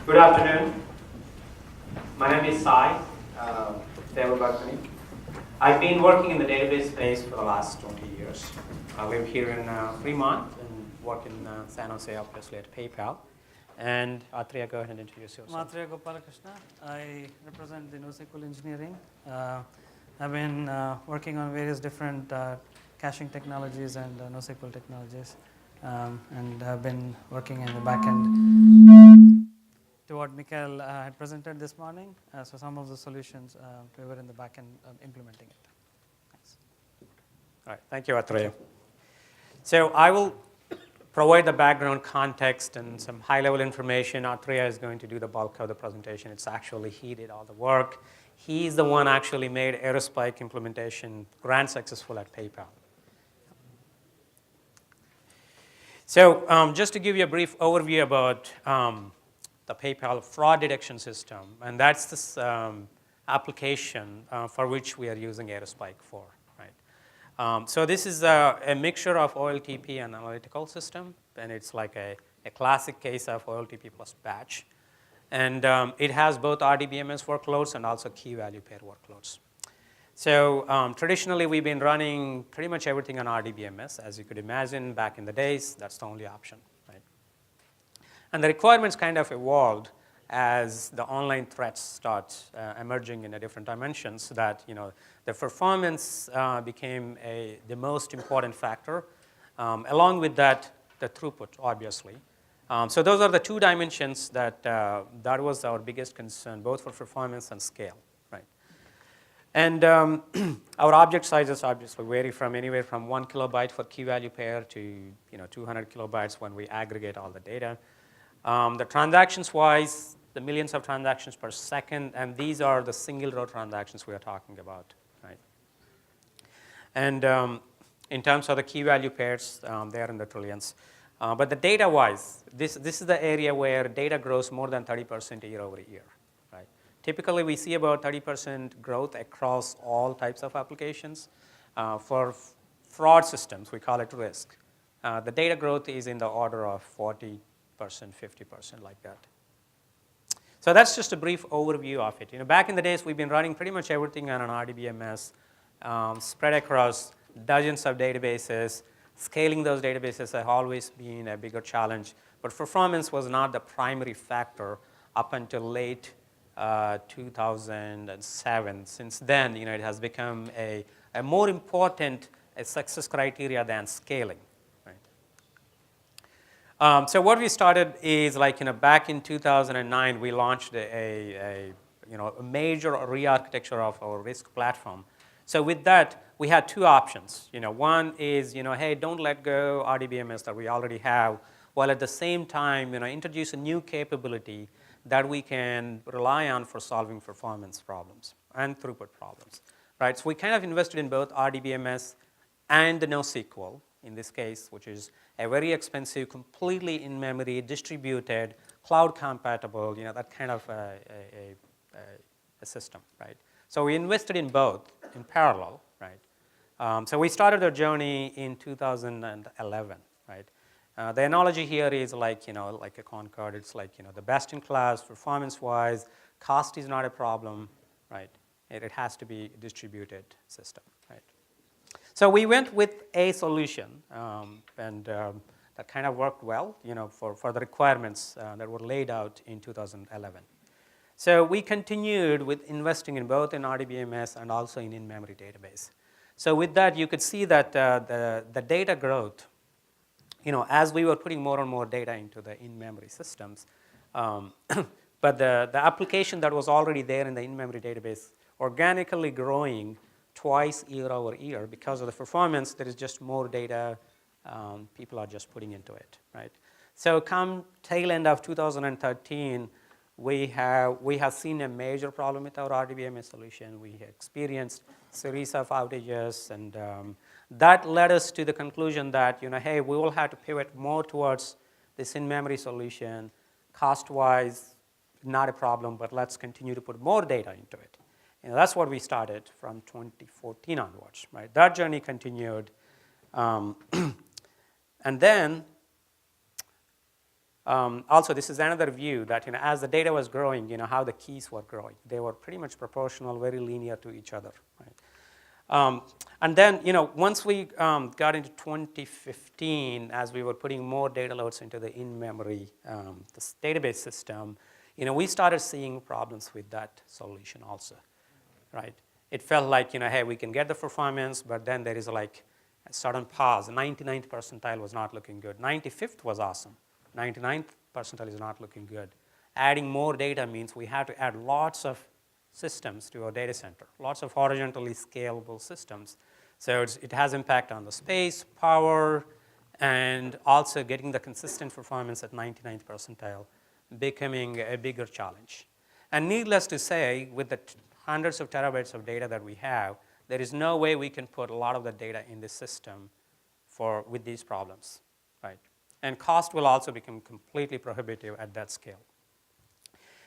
Good afternoon. My name is Sai Devabhakani. I've been working in the database space for the last 20 years. I live here in Fremont and work in San Jose, obviously at PayPal. And Atriya, go ahead and introduce yourself. Atriya Gopalakrishna. I represent the NoSQL engineering. I've been working on various different caching technologies and NoSQL technologies, and have been working in the backend to what Mikhail had presented this morning. So some of the solutions we were in the backend implementing it. Thanks. All right, thank you, Atriya. So I will provide the background context and some high-level information. Atriya is going to do the bulk of the presentation. It's actually he did all the work. He's the one actually made Aerospike implementation grand successful at PayPal. So just to give you a brief overview about the PayPal fraud detection system, and that's this application for which we are using Aerospike for. So this is a mixture of OLTP and analytical system, and it's like a classic case of OLTP plus batch. And it has both RDBMS workloads and also key value pair workloads. So traditionally, we've been running pretty much everything on RDBMS. As you could imagine, back in the days, that's the only option. And the requirements kind of evolved as the online threats start emerging in a different dimensions, so that the performance became the most important factor. Along with that, the throughput, obviously. So those are the two dimensions that was our biggest concern, both for performance and scale. And our object sizes obviously vary from anywhere from 1 kilobyte for key value pair to 200 kilobytes when we aggregate all the data. The transactions-wise, the millions of transactions per second, and these are the single-row transactions we are talking about. And in terms of the key value pairs, they are in the trillions. But the data-wise, this is the area where data grows more than 30% year over year. Typically, we see about 30% growth across all types of applications. For fraud systems, we call it risk. The data growth is in the order of 40%, 50%, like that. So that's just a brief overview of it. Back in the days, we've been running pretty much everything on an RDBMS, spread across dozens of databases. Scaling those databases has always been a bigger challenge. But performance was not the primary factor up until late 2007. Since then, it has become a more important success criteria than scaling. So what we started is back in 2009, we launched a major re-architecture of our risk platform. So with that, we had two options. One is hey, don't let go RDBMS that we already have, while at the same time introduce a new capability that we can rely on for solving performance problems and throughput problems. So we kind of invested in both RDBMS and the NoSQL, in this case, which is a very expensive, completely in-memory, distributed, cloud-compatible, that kind of a system. So we invested in both in parallel. So we started our journey in 2011. The analogy here is like a Concorde. It's the best in class, performance-wise. Cost is not a problem. It has to be a distributed system. So we went with a solution, and that kind of worked well, for the requirements that were laid out in 2011. So we continued with investing in both in RDBMS and also in in-memory database. So with that, you could see that the data growth, as we were putting more and more data into the in-memory systems, but the application that was already there in the in-memory database organically growing twice year over year. Because of the performance, there is just more data people are just putting into it. So come tail end of 2013, we have seen a major problem with our RDBMS solution. We experienced a series of outages, and that led us to the conclusion that hey, we will have to pivot more towards this in-memory solution. Cost-wise, not a problem, but let's continue to put more data into it. That's what we started from 2014 onwards. That journey continued. And then Also, this is another view that as the data was growing, how the keys were growing. They were pretty much proportional, very linear to each other. Right? And then, once we got into 2015, as we were putting more data loads into the in-memory this database system, we started seeing problems with that solution also, right? It felt like, hey, we can get the performance, but then there is like a sudden pause. The 99th percentile was not looking good. 95th was awesome. 99th percentile is not looking good. Adding more data means we have to add lots of systems to our data center, lots of horizontally scalable systems. So it has impact on the space, power, and also getting the consistent performance at 99th percentile becoming a bigger challenge. And needless to say, with the hundreds of terabytes of data that we have, there is no way we can put a lot of the data in this system with these problems, right? And cost will also become completely prohibitive at that scale.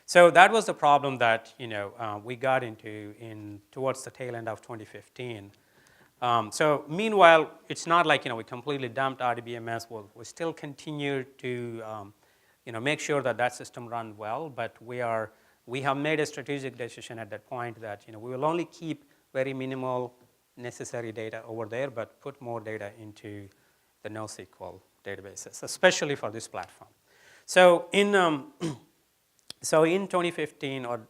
So that was the problem that we got into towards the tail end of 2015. So meanwhile, it's not like we completely dumped RDBMS. We still continue to make sure that system run well, but we have made a strategic decision at that point that we will only keep very minimal necessary data over there, but put more data into the NoSQL databases, especially for this platform. So in 2015 or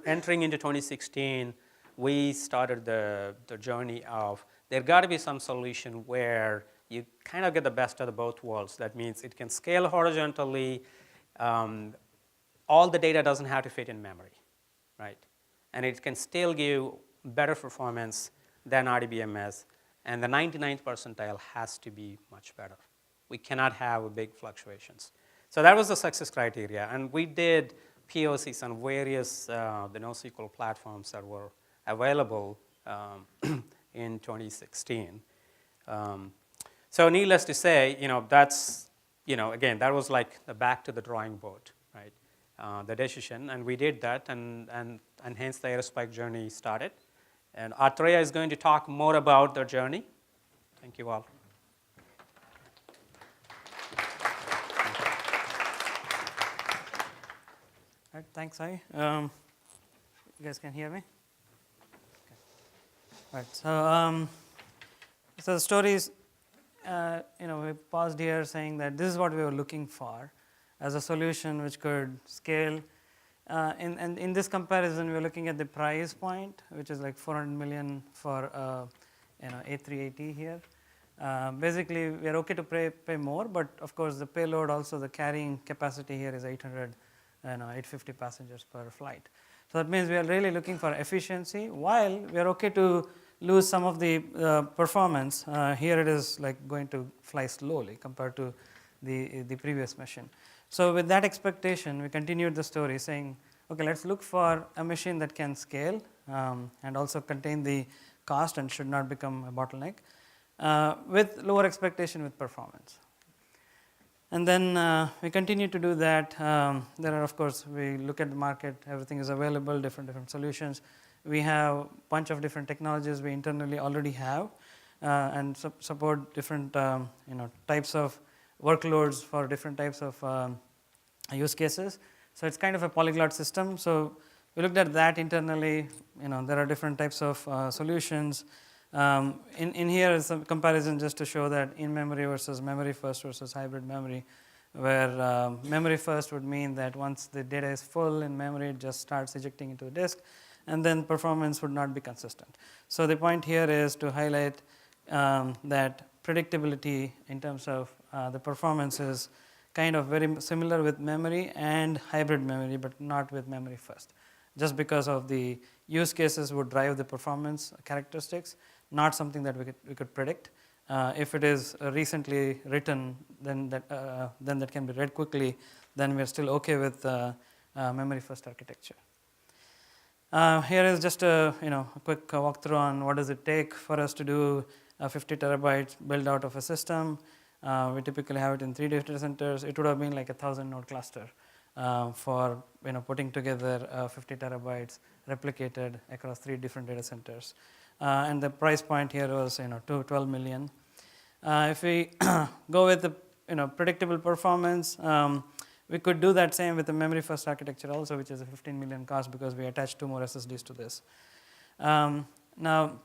entering into 2016, we started the journey of there got to be some solution where you kind of get the best of both worlds. That means it can scale horizontally. All the data doesn't have to fit in memory, right? And it can still give better performance than RDBMS, and the 99th percentile has to be much better. We cannot have big fluctuations. So that was the success criteria, and we did POCs on various the NoSQL platforms that were available in 2016. So needless to say, that's, again, that was like the back to the drawing board, right? The decision, and we did that, and hence the Aerospike journey started. And Atreya is going to talk more about their journey. Thank you all. All right, thanks, Sai. You guys can hear me? Okay. All right, so the story is, we paused here saying that this is what we were looking for as a solution which could scale. And in this comparison, we're looking at the price point, which is like $400 million for A380 here. Basically, we're okay to pay more, but of course, the payload, also the carrying capacity here is 850 passengers per flight. So that means we are really looking for efficiency, while we are okay to lose some of the performance. Here it is like going to fly slowly compared to the previous mission. So with that expectation, we continued the story saying, okay, let's look for a machine that can scale and also contain the cost and should not become a bottleneck with lower expectation with performance. And then we continue to do that. There are, of course, we look at the market, everything is available, different solutions. We have a bunch of different technologies we internally already have and support different types of workloads for different types of use cases. So it's kind of a polyglot system. So we looked at that internally. There are different types of solutions. In here is a comparison just to show that in-memory versus memory first versus hybrid memory, where memory first would mean that once the data is full in memory, it just starts ejecting into the disk, and then performance would not be consistent. So the point here is to highlight that predictability in terms of the performance is kind of very similar with memory and hybrid memory, but not with memory first. Just because of the use cases would drive the performance characteristics, not something that we could predict. If it is recently written, then that can be read quickly, then we're still okay with memory first architecture. Here is just a quick walkthrough on what does it take for us to do a 50 terabytes build out of a system. We typically have it in 3 data centers. It would have been like a 1,000 node cluster for putting together 50 terabytes replicated across 3 different data centers. And the price point here was $12 million. If we go with the predictable performance. We could do that same with the memory first architecture also, which is a 15 million cost because we attached 2 more SSDs to this. Now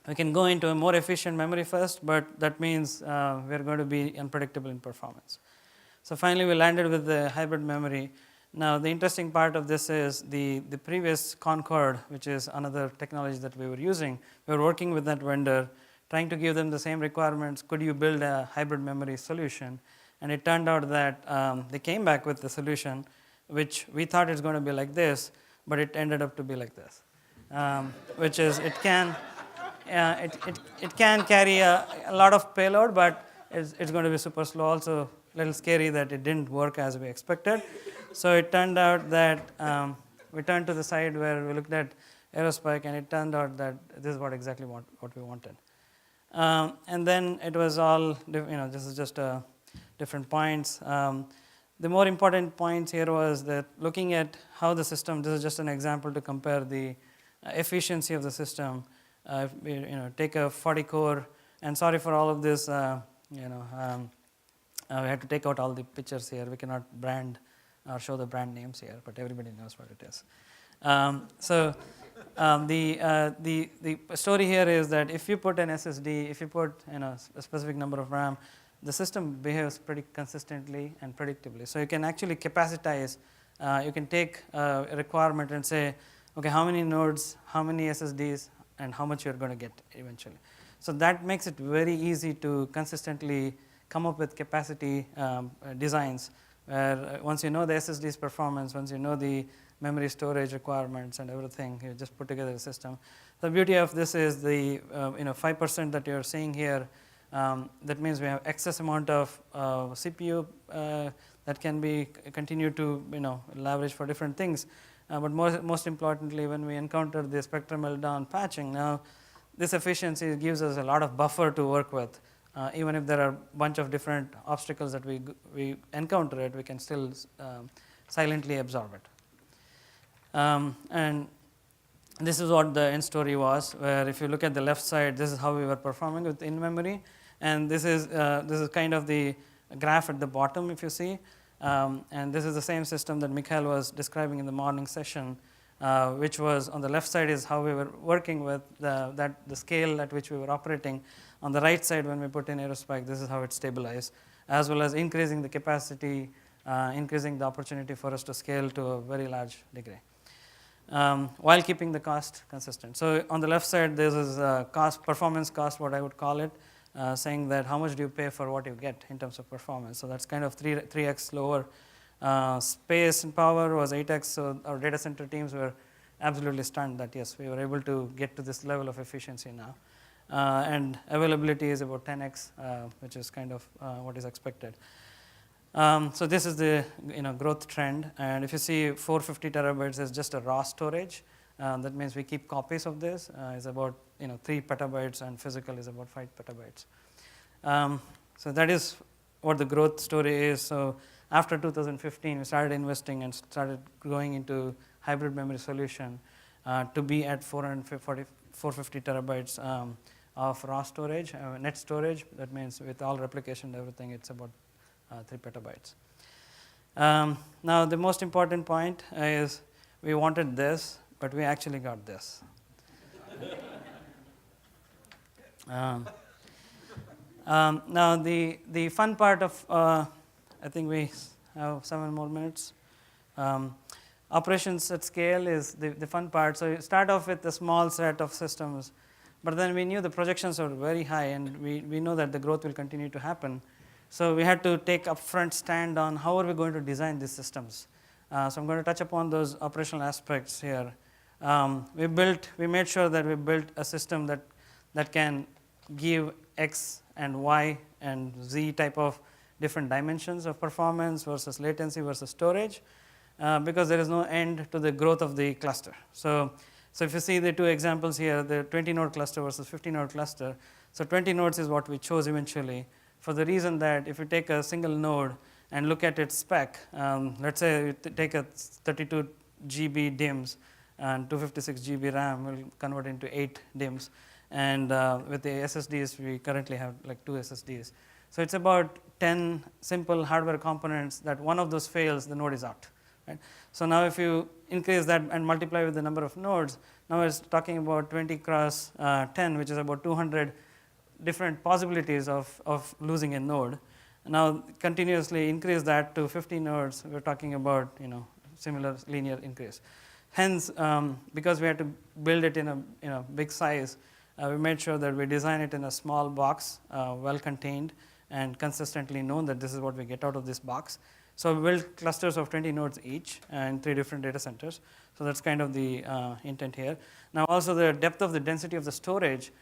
we can go into a more efficient memory first, but that means we're going to be unpredictable in performance. So finally we landed with the hybrid memory. Now the interesting part of this is the previous Concorde, which is another technology that we were using. We were working with that vendor, trying to give them the same requirements. Could you build a hybrid memory solution? And it turned out that they came back with the solution, which we thought it's going to be like this, but it ended up to be like this, which is it can carry a lot of payload, but it's going to be super slow. Also, a little scary that it didn't work as we expected. So it turned out that we turned to the side where we looked at Aerospike, and it turned out that this is exactly what we wanted. And then it was all, this is just different points. The more important points here was that looking at how the system, this is just an example to compare the efficiency of the system. If we take a 40 core, and sorry for all of this, we had to take out all the pictures here. We cannot brand or show the brand names here, but everybody knows what it is. The story here is that if you put an SSD, if you put a specific number of RAM, the system behaves pretty consistently and predictably. So you can actually capacitize. You can take a requirement and say, okay, how many nodes, how many SSDs, and how much you're going to get eventually. So that makes it very easy to consistently come up with capacity designs where once you know the SSD's performance, once you know the memory storage requirements and everything, you just put together a system. The beauty of this is the 5% that you're seeing here. That means we have excess amount of CPU that can be continued to leverage for different things. But most importantly, when we encounter the spectrum meltdown patching, now this efficiency gives us a lot of buffer to work with. Even if there are a bunch of different obstacles that we encounter we can still silently absorb it. And this is what the end story was, where if you look at the left side, this is how we were performing with in-memory. And this is kind of the graph at the bottom, if you see. And this is the same system that Mikhail was describing in the morning session, which was on the left side is how we were working with the scale at which we were operating. On the right side, when we put in Aerospike, this is how it stabilized, as well as increasing the capacity, increasing the opportunity for us to scale to a very large degree, while keeping the cost consistent. So on the left side, this is performance cost, what I would call it, saying that how much do you pay for what you get in terms of performance. So that's kind of 3x lower. Space and power was 8x, so our data center teams were absolutely stunned that yes, we were able to get to this level of efficiency now. And availability is about 10x, which is kind of what is expected. So this is the growth trend, and if you see 450 terabytes is just a raw storage. That means we keep copies of this. Is about 3 petabytes, and physical is about 5 petabytes. So that is what the growth story is. So after 2015, we started investing and started going into hybrid memory solution to be at 450 terabytes of raw storage, net storage. That means with all replication and everything, it's about 3 petabytes. Now the most important point is we wanted this, but we actually got this. Now the fun part of, I think we have 7 more minutes. Operations at scale is the fun part. So you start off with a small set of systems, but then we knew the projections were very high, and we know that the growth will continue to happen. So we had to take upfront stand on how are we going to design these systems. So I'm going to touch upon those operational aspects here. We made sure that we built a system that can give X and Y and Z type of different dimensions of performance versus latency versus storage, because there is no end to the growth of the cluster. So if you see the 2 examples here, the 20-node cluster versus 50-node cluster. So 20 nodes is what we chose eventually, for the reason that if you take a single node and look at its spec, let's say you take a 32 GB DIMMs and 256 GB RAM will convert into 8 DIMMs. And with the SSDs, we currently have like 2 SSDs. So it's about 10 simple hardware components that one of those fails, the node is out. Right? So now if you increase that and multiply with the number of nodes, now we're talking about 20 cross 10, which is about 200 different possibilities of losing a node. Now continuously increase that to 50 nodes, we're talking about similar linear increase. Hence, because we had to build it in a big size, we made sure that we design it in a small box, well contained, and consistently known that this is what we get out of this box. So we built clusters of 20 nodes each in 3 different data centers. So that's kind of the intent here. Now also the depth of the density of the storage,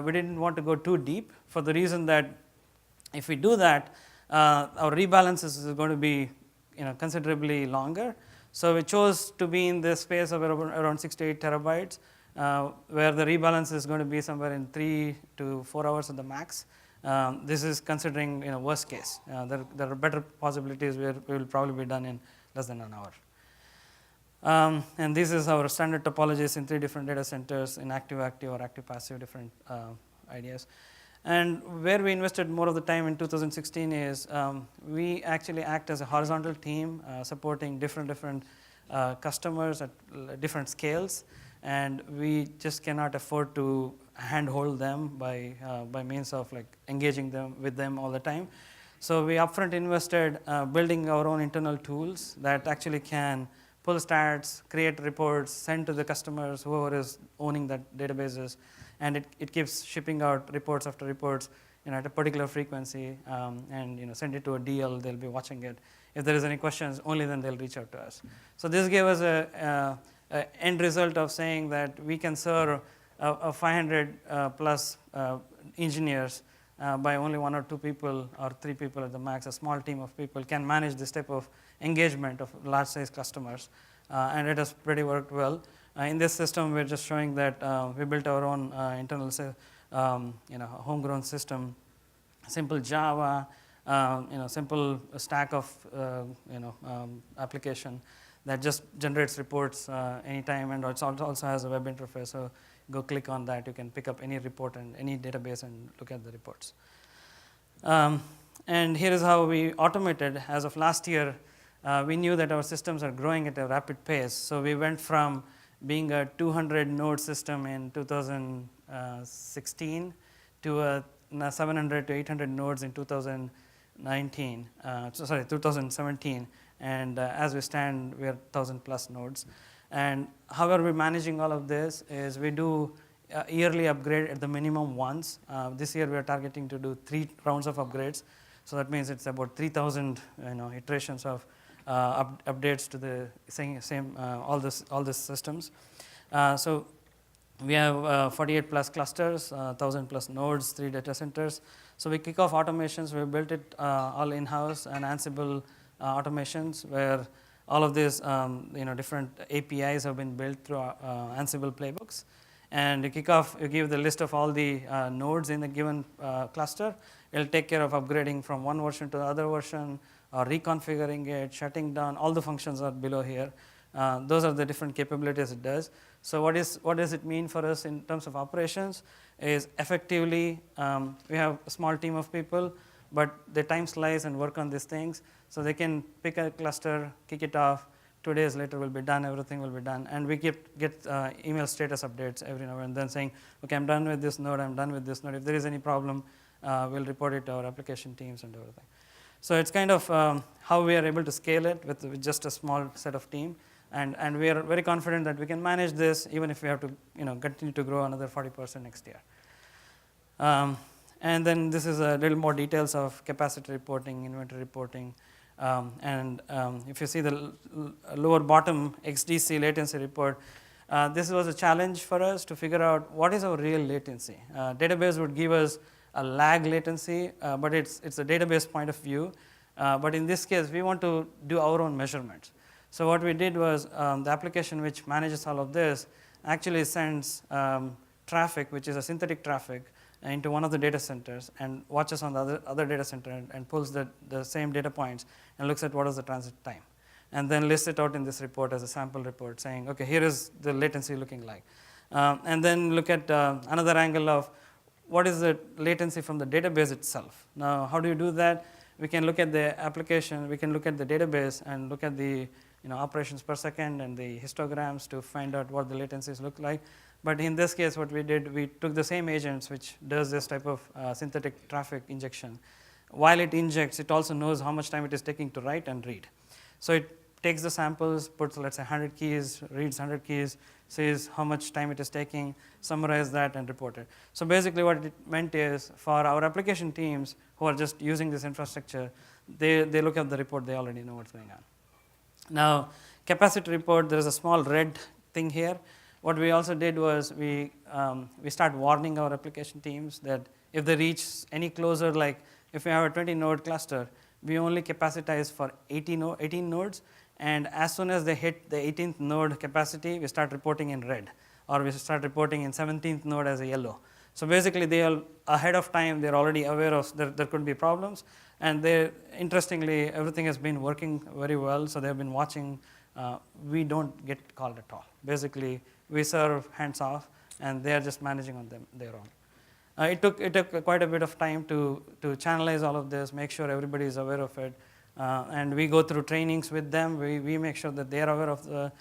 we didn't want to go too deep for the reason that if we do that, our rebalances is going to be considerably longer. So we chose to be in the space of around 6 to 8 terabytes, where the rebalance is going to be somewhere in 3 to 4 hours at the max. This is considering worst case. There are better possibilities where we will probably be done in less than an hour. And this is our standard topologies in 3 different data centers in active-active or active-passive, different ideas. And where we invested more of the time in 2016 is we actually act as a horizontal team supporting different customers at different scales, and we just cannot afford to handhold them by means of engaging with them all the time. So we upfront invested building our own internal tools that actually can pull stats, create reports, send to the customers, whoever is owning that databases, and it keeps shipping out reports after reports at a particular frequency, and send it to a DL. They'll be watching it. If there is any questions, only then they'll reach out to us. So this gave us a end result of saying that we can serve 500 plus engineers by only 1 or 2 people or 3 people at the max. A small team of people can manage this type of engagement of large size customers, and it has pretty worked well. In this system, we're just showing that we built our own internal homegrown system, simple Java, simple stack of application that just generates reports anytime, and it also has a web interface. So go click on that, you can pick up any report and any database and look at the reports. And here is how we automated. As of last year, we knew that our systems are growing at a rapid pace. So we went from being a 200 node system in 2016 to a 700 to 800 nodes in 2017, and as we stand, we are 1,000 plus nodes. And how are we managing all of this is we do yearly upgrade at the minimum once. This year we are targeting to do 3 rounds of upgrades. So that means it's about 3,000 iterations of updates to the same all these systems. So we have 48 plus clusters, 1,000 plus nodes, 3 data centers. So we kick off automations. We built it all in-house and Ansible automations where all of these different APIs have been built through Ansible playbooks. And you kick off, you give the list of all the nodes in the given cluster. It'll take care of upgrading from one version to the other version, or reconfiguring it, shutting down. All the functions are below here. Those are the different capabilities it does. So what does it mean for us in terms of operations is effectively we have a small team of people, but they time slice and work on these things. So they can pick a cluster, kick it off, 2 days later will be done, everything will be done. And we get email status updates every now and then saying, okay, I'm done with this node, I'm done with this node. If there is any problem, we'll report it to our application teams and everything. So it's kind of how we are able to scale it with just a small set of team. And we are very confident that we can manage this even if we have to continue to grow another 40% next year. And then this is a little more details of capacity reporting, inventory reporting. If you see the lower bottom XDC latency report, this was a challenge for us to figure out what is our real latency. Database would give us a lag latency, but it's a database point of view. But in this case, we want to do our own measurements. So what we did was the application which manages all of this actually sends traffic, which is a synthetic traffic, into one of the data centers and watches on the other data center and pulls the same data points and looks at what is the transit time. And then lists it out in this report as a sample report saying, okay, here is the latency looking like. And then look at another angle of what is the latency from the database itself. Now, how do you do that? We can look at the application, we can look at the database and look at the operations per second and the histograms to find out what the latencies look like. But in this case, what we did, we took the same agents which does this type of synthetic traffic injection. While it injects, it also knows how much time it is taking to write and read. So it takes the samples, puts let's say 100 keys, reads 100 keys, says how much time it is taking, summarize that and report it. So basically what it meant is for our application teams who are just using this infrastructure, they look at the report, they already know what's going on. Now, capacity report, there is a small red thing here. What we also did was we start warning our application teams that if they reach any closer, like if we have a 20 node cluster, we only capacitize for 18 nodes, and as soon as they hit the 18th node capacity, we start reporting in red, or we start reporting in 17th node as a yellow. So basically, they are ahead of time, they're already aware of there could be problems, and interestingly, everything has been working very well, so they've been watching. We don't get called at all. Basically, we serve hands off, and they are just managing on their own. It took quite a bit of time to channelize all of this, make sure everybody is aware of it, and we go through trainings with them. We make sure that they are aware of the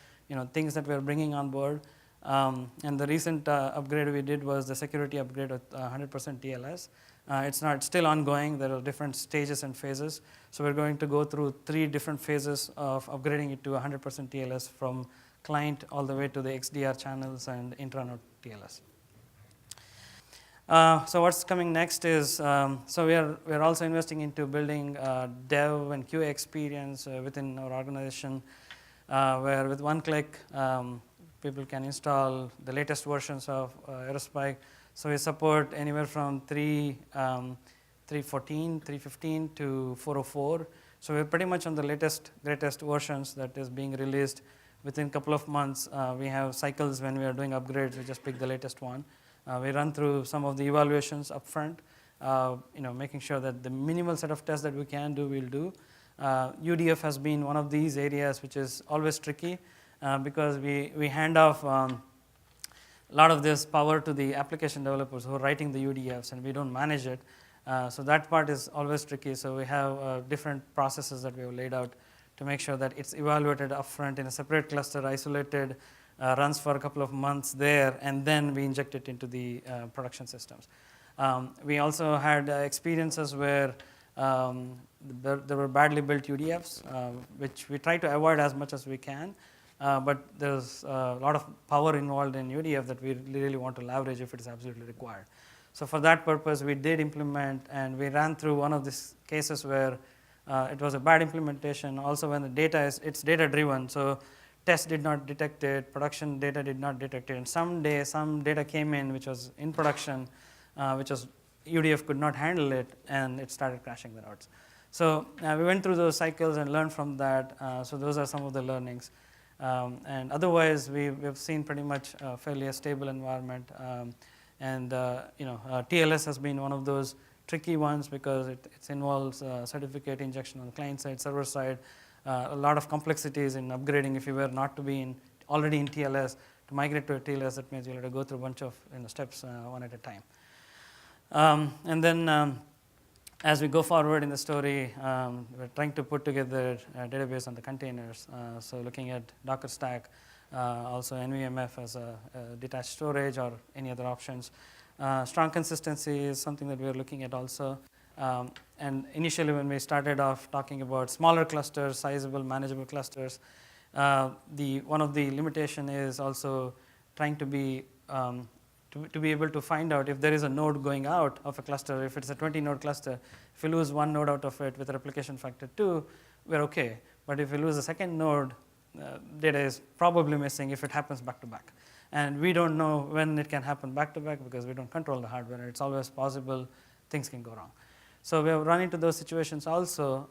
things that we are bringing on board. And the recent upgrade we did was the security upgrade with 100% TLS. It's still ongoing. There are different stages and phases. So we're going to go through 3 different phases of upgrading it to 100% TLS from client all the way to the XDR channels and intranode TLS. So what's coming next is, so we're also investing into building dev and QA experience within our organization, where with one click, people can install the latest versions of Aerospike. So we support anywhere from 3.14, 3.15 to 4.04. So we're pretty much on the latest, greatest versions that is being released within a couple of months. We have cycles when we are doing upgrades. We just pick the latest one. We run through some of the evaluations upfront, making sure that the minimal set of tests that we can do, we'll do. UDF has been one of these areas which is always tricky because we hand off a lot of this power to the application developers who are writing the UDFs, and we don't manage it. So that part is always tricky. So we have different processes that we have laid out to make sure that it's evaluated upfront in a separate cluster, isolated, runs for a couple of months there, and then we inject it into the production systems. We also had experiences where there were badly built UDFs, which we try to avoid as much as we can, but there's a lot of power involved in UDF that we really want to leverage if it is absolutely required. So for that purpose, we did implement, and we ran through one of these cases where it was a bad implementation. Also, when the data it's data driven, so test did not detect it, production data did not detect it, and someday some data came in which was in production, which was UDF could not handle it, and it started crashing the nodes. So we went through those cycles and learned from that. So those are some of the learnings. And otherwise, we've seen pretty much fairly a stable environment. TLS has been one of those tricky ones because it involves certificate injection on the client side, server side. A lot of complexities in upgrading. If you were not to be already in TLS, to migrate to a TLS, that means you'll have to go through a bunch of steps one at a time. And then as we go forward in the story, we're trying to put together a database on the containers. So looking at Docker Stack, also NVMF as a detached storage or any other options. Strong consistency is something that we're looking at also. And initially, when we started off talking about smaller clusters, sizable, manageable clusters, one of the limitation is also trying to be able to find out if there is a node going out of a cluster. If it's a 20-node cluster, if we lose one node out of it with a replication factor 2, we're okay. But if we lose a second node, data is probably missing if it happens back to back. And we don't know when it can happen back to back because we don't control the hardware. It's always possible things can go wrong. So we have run into those situations also,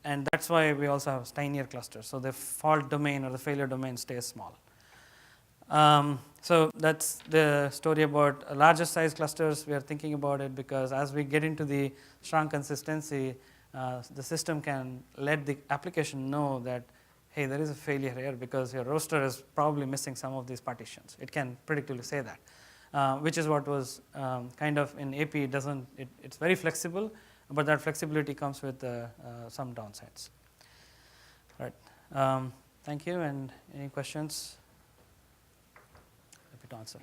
and that's why we also have tinier clusters. So the fault domain or the failure domain stays small. So that's the story about larger size clusters. We are thinking about it because as we get into the strong consistency, the system can let the application know that, hey, there is a failure here because your roster is probably missing some of these partitions. It can predictably say that. which is what was kind of in AP. It's very flexible, but that flexibility comes with some downsides. Right. Thank you. And any questions? Happy to answer.